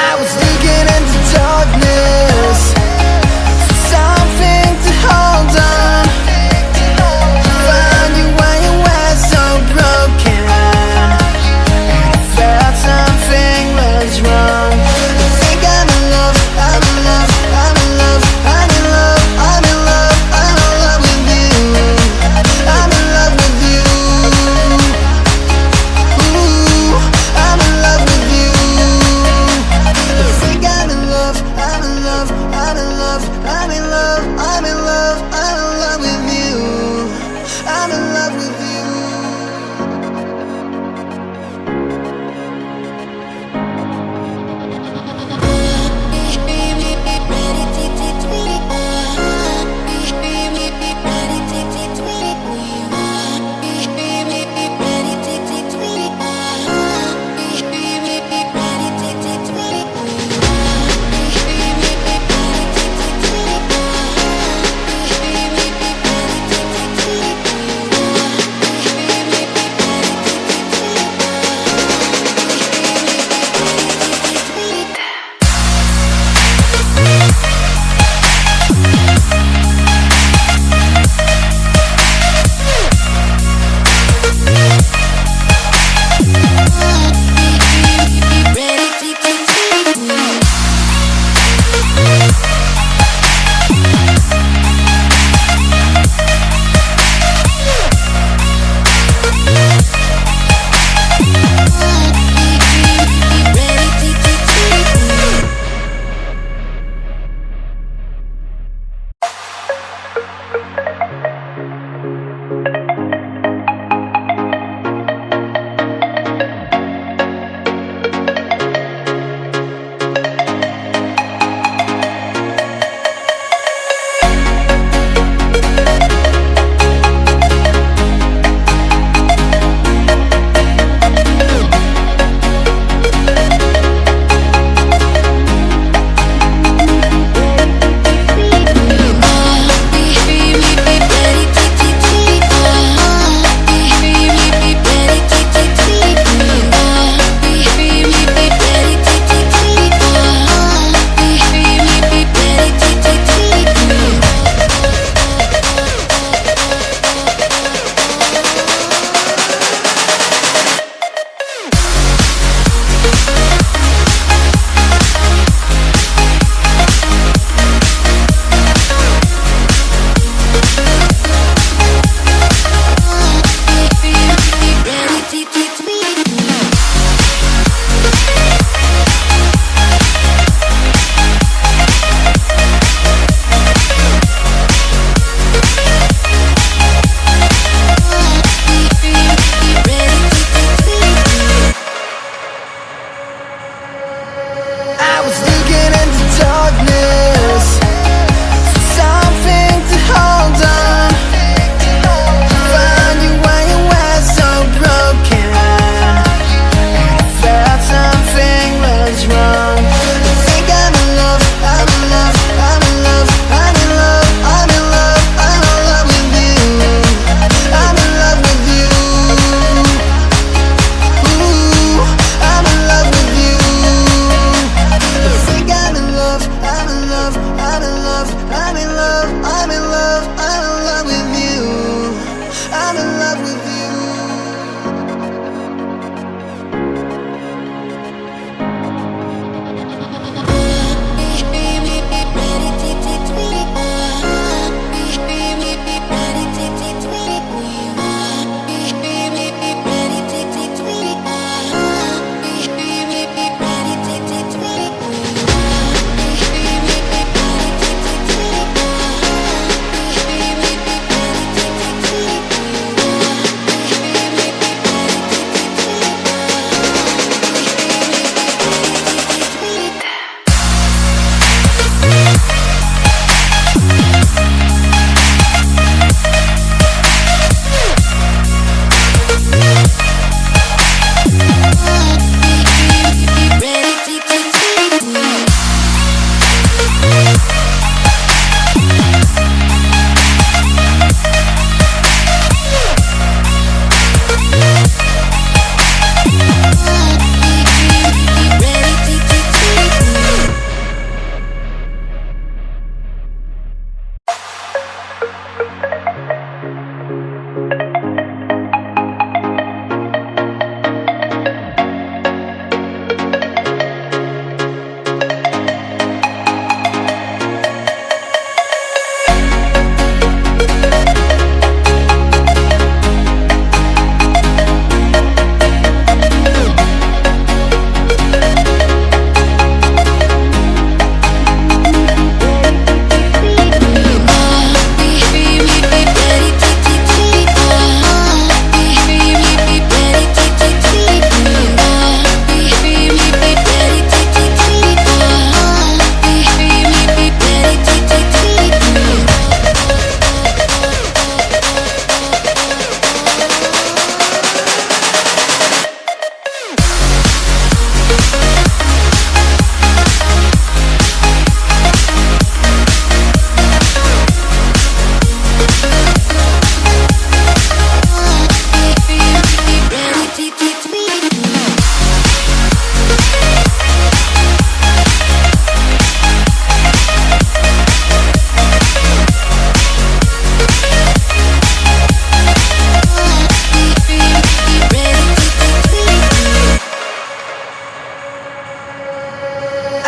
I was looking into darkness for something to hold on. Found you when you were so broken, and I felt something was wrong. I think I'm in love, I'm in love, I'm in love, I'm in love, I'm in love, I'm in love with you. I'm in love with you. Ooh, I'm in love with you. I think I'm in love, I'm in love, I'm in love, I'm in love, I'm in love, I'm in love with you. I'm in love with you. I was looking into darkness for something to hold on. Found you when you were so broken, and I felt something was wrong. I think I'm in love, I'm in love, I'm in love, I'm in love, I'm in love, I'm in love with you. I'm in love with you. Ooh, I'm in love with you.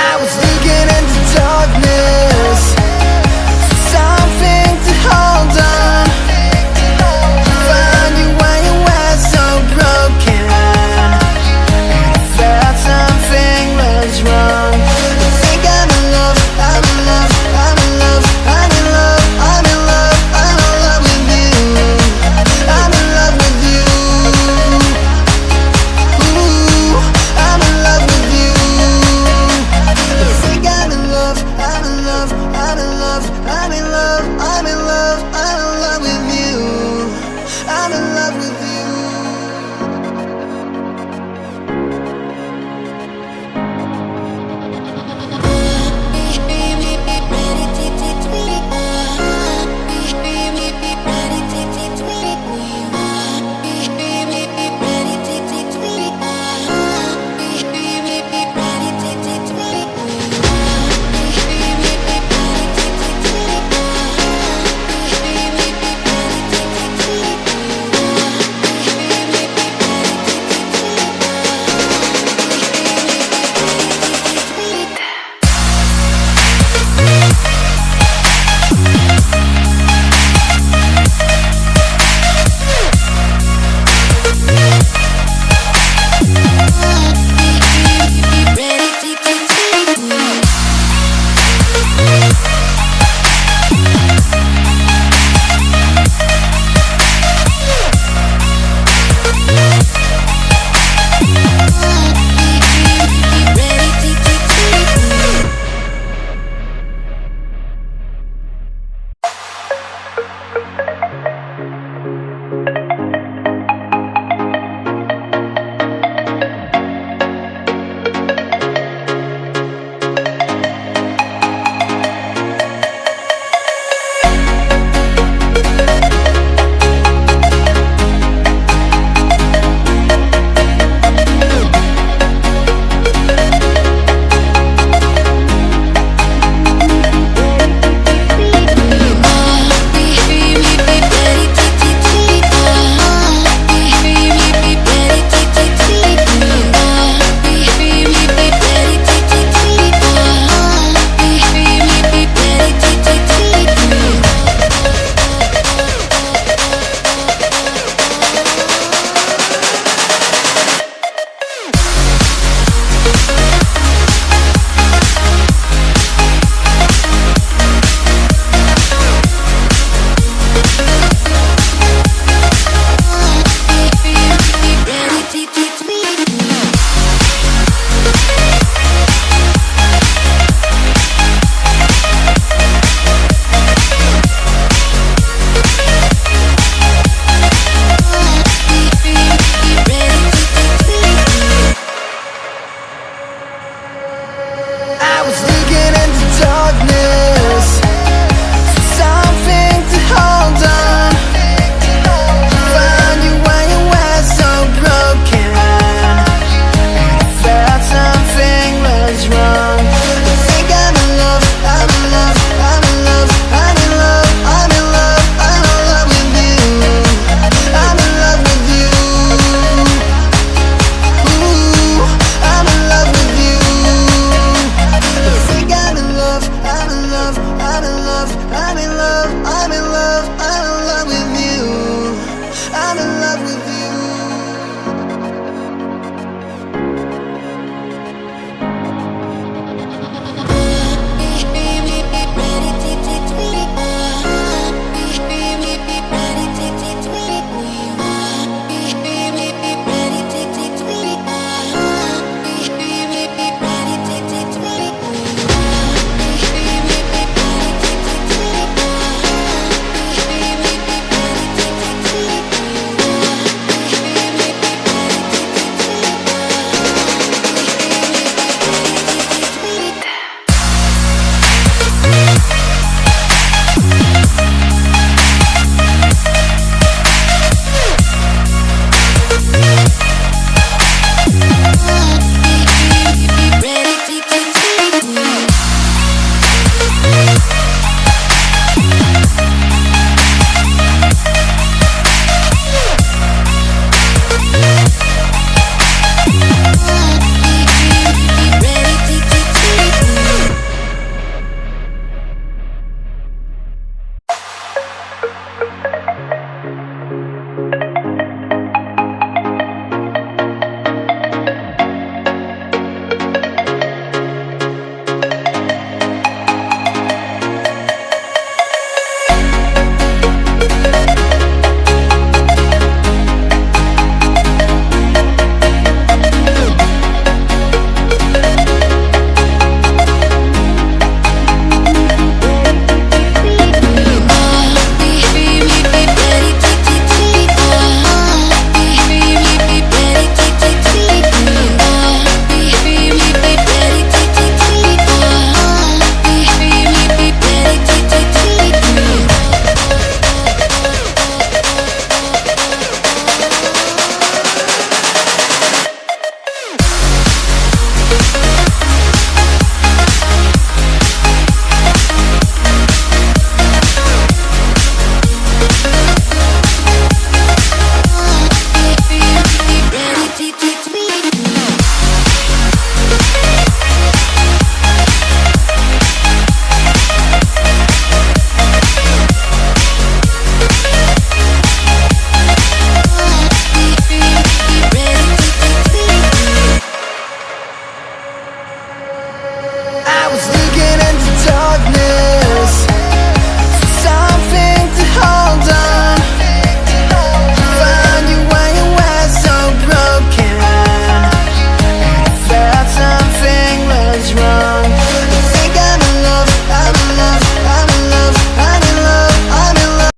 I was looking into darkness for something to hold on. Found you when you were so broken, and I felt something was wrong. I think I'm in love, I'm in love, I'm in love, I'm in love, I'm in love, I'm in love with you. I'm in love with you. Ooh, I'm in love with you. I think I'm in love, I'm in love, I'm in love, I'm in love, I'm in love, I'm in love with you. I'm in love with you. I was